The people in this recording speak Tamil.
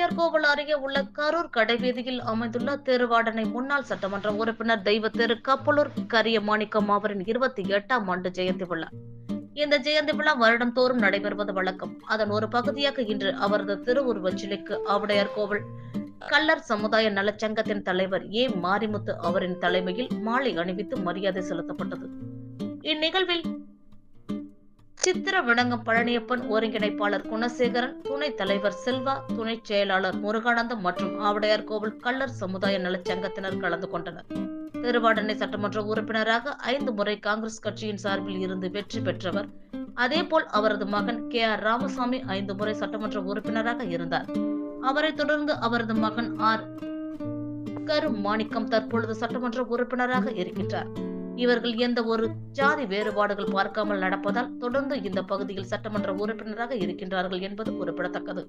ஆவுடையார்கோவில் அருகே உள்ள கரூர் கடைவீதியில் அமைந்துள்ள திருவாடனை முன்னாள் சட்டமன்ற உறுப்பினர் தெய்வ திரு கப்பலூர் கரியமாணிக்கம் அவரின் 28ஆம் ஆண்டு ஜெயந்தி விழா. இந்த ஜெயந்தி விழா வருடந்தோறும் நடைபெறுவது வழக்கம். அதன் ஒரு பகுதியாக இன்று அவரது திருவுருவச் சிலைக்கு ஆவுடையார்கோவில் கள்ளர் சமுதாய நலச்சங்கத்தின் தலைவர் ஏ மாரிமுத்து அவரின் தலைமையில் மாலை அணிவித்து மரியாதை செலுத்தப்பட்டது. இந்நிகழ்வில் சித்திர விளங்கம் பழனியப்பன், ஒருங்கிணைப்பாளர் குணசேகரன், துணைத் தலைவர் செல்வா, துணைச் செயலாளர் முருகானந்தம் மற்றும் ஆவுடையார்கோவில் கள்ளர் சமுதாய நலச்சங்கத்தினர் கலந்து கொண்டனர். திருவாடனை சட்டமன்ற உறுப்பினராக 5 முறை காங்கிரஸ் கட்சியின் சார்பில் இருந்து வெற்றி பெற்றவர். அதேபோல் அவரது மகன் KR ராமசாமி 5 முறை சட்டமன்ற உறுப்பினராக இருந்தார். அவரை தொடர்ந்து அவரது மகன் R கருமாணிக்கம் தற்பொழுது சட்டமன்ற உறுப்பினராக இருக்கின்றார். இவர்கள் எந்த ஒரு ஜாதி வேறுபாடுகள் பார்க்காமல் நடப்பதால் தொடர்ந்து இந்த பகுதியில் சட்டமன்ற உறுப்பினராக இருக்கின்றார்கள் என்பது குறிப்பிடத்தக்கது.